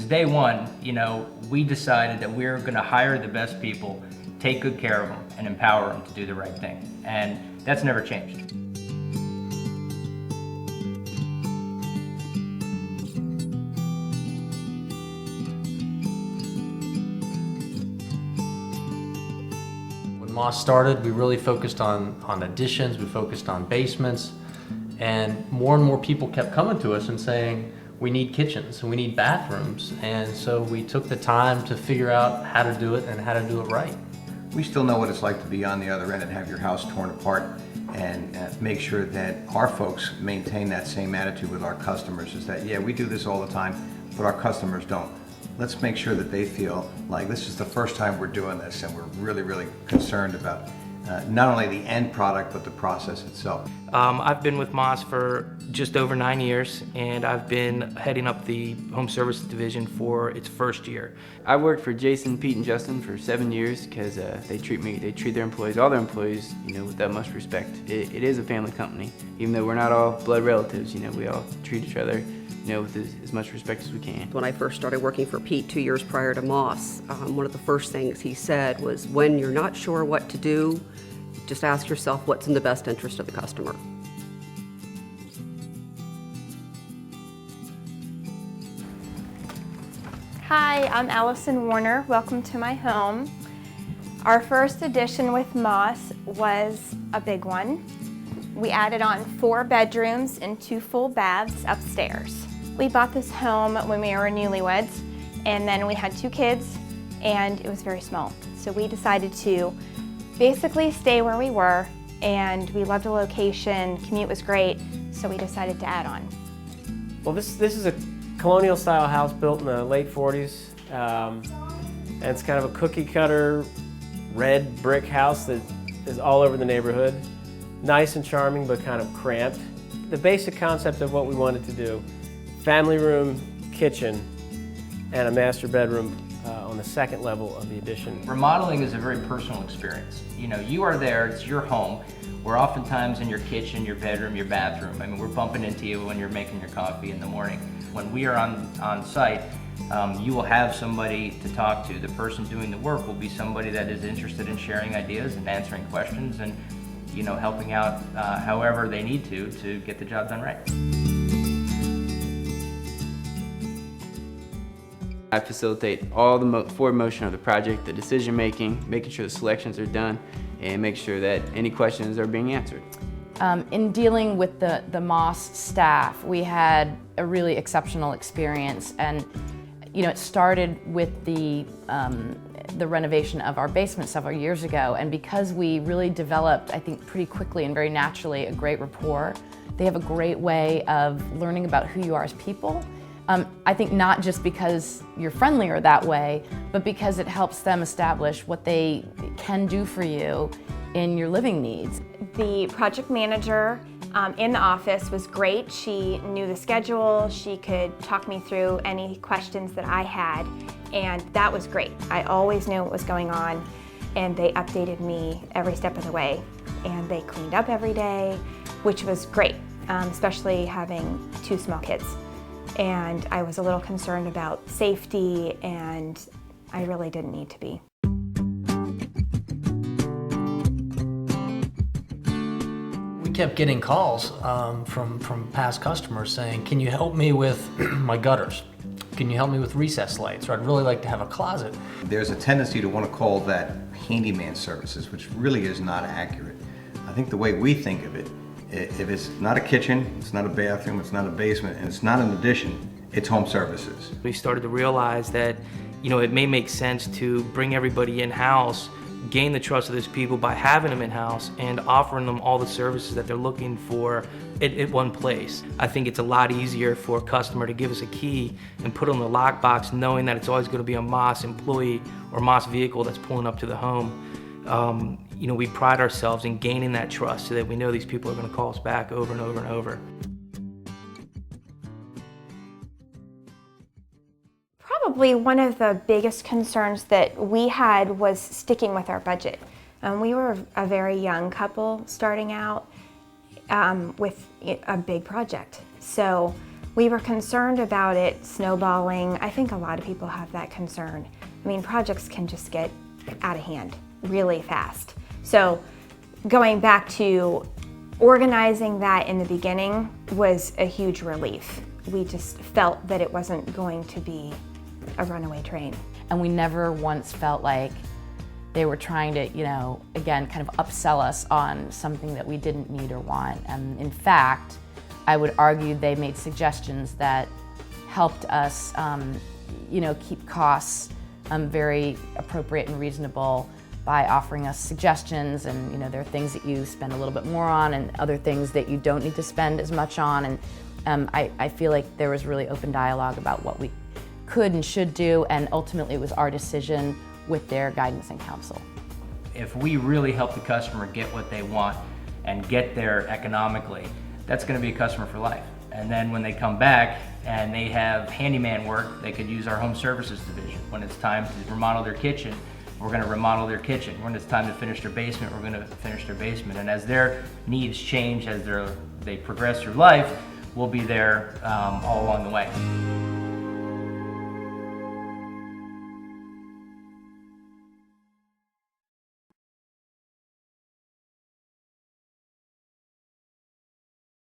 since day one, we decided that we were going to hire the best people, take good care of them, and empower them to do the right thing. And that's never changed. When Moss started, we really focused on additions, we focused on basements, and more people kept coming to us and saying, we need kitchens and we need bathrooms. And so we took the time to figure out how to do it and how to do it right. We still know what it's like to be on the other end and have your house torn apart, and make sure that our folks maintain that same attitude with our customers, is that, yeah, we do this all the time, but our customers don't. Let's make sure that they feel like this is the first time we're doing this, and we're really, really concerned about not only the end product, but the process itself. I've been with Moss for just over 9 years, and I've been heading up the home services division for its first year. I worked for Jason, Pete, and Justin for 7 years because they treat their employees, all their employees, with that much respect. It is a family company, even though we're not all blood relatives. We all treat each other, with as much respect as we can. When I first started working for Pete 2 years prior to Moss, one of the first things he said was, when you're not sure what to do, just ask yourself what's in the best interest of the customer. Hi, I'm Allison Warner. Welcome to my home. Our first addition with Moss was a big one. We added on 4 bedrooms and 2 full baths upstairs. We bought this home when we were newlyweds, and then we had 2 kids, and it was very small. So we decided to basically stay where we were, and we loved the location, commute was great, so we decided to add on. Well, this is a colonial style house built in the late 40s, and it's kind of a cookie cutter red brick house that is all over the neighborhood. Nice and charming, but kind of cramped. The basic concept of what we wanted to do: family room, kitchen, and a master bedroom on the second level of the addition. Remodeling is a very personal experience. You are there, it's your home. We're oftentimes in your kitchen, your bedroom, your bathroom. I mean, we're bumping into you when you're making your coffee in the morning. When we are on site, you will have somebody to talk to. The person doing the work will be somebody that is interested in sharing ideas and answering questions and helping out however they need to get the job done right. I facilitate all the forward motion of the project, the decision making, making sure the selections are done, and make sure that any questions are being answered. In dealing with the Moss staff, we had a really exceptional experience, and it started with the renovation of our basement several years ago, and because we really developed, I think pretty quickly and very naturally, a great rapport. They have a great way of learning about who you are as people. I think not just because you're friendlier that way, but because it helps them establish what they can do for you in your living needs. The project manager in the office was great. She knew the schedule. She could talk me through any questions that I had, and that was great. I always knew what was going on, and they updated me every step of the way, and they cleaned up every day, which was great, especially having 2 small kids. And I was a little concerned about safety, and I really didn't need to be. We kept getting calls from past customers saying, can you help me with my gutters? Can you help me with recess lights? Or I'd really like to have a closet. There's a tendency to want to call that handyman services, which really is not accurate. I think the way we think of it, if it's not a kitchen, it's not a bathroom, it's not a basement, and it's not an addition, it's home services. We started to realize that, it may make sense to bring everybody in-house, gain the trust of those people by having them in-house and offering them all the services that they're looking for at one place. I think it's a lot easier for a customer to give us a key and put it in the lockbox, knowing that it's always going to be a Moss employee or Moss vehicle that's pulling up to the home. We pride ourselves in gaining that trust so that we know these people are going to call us back over and over and over. Probably one of the biggest concerns that we had was sticking with our budget. We were a very young couple starting out with a big project. So We were concerned about it snowballing. I think a lot of people have that concern. I mean, projects can just get out of hand really fast. So going back to organizing that in the beginning was a huge relief. We just felt that it wasn't going to be a runaway train. And we never once felt like they were trying to, again, kind of upsell us on something that we didn't need or want. And in fact, I would argue they made suggestions that helped us, keep costs very appropriate and reasonable by offering us suggestions. And there are things that you spend a little bit more on and other things that you don't need to spend as much on. And I feel like there was really open dialogue about what we could and should do, and ultimately it was our decision with their guidance and counsel. If we really help the customer get what they want and get there economically, that's going to be a customer for life. And then when they come back and they have handyman work, they could use our home services division. When it's time to remodel their kitchen, we're going to remodel their kitchen. When it's time to finish their basement, we're going to finish their basement. And as their needs change, as they progress through life, we'll be there all along the way.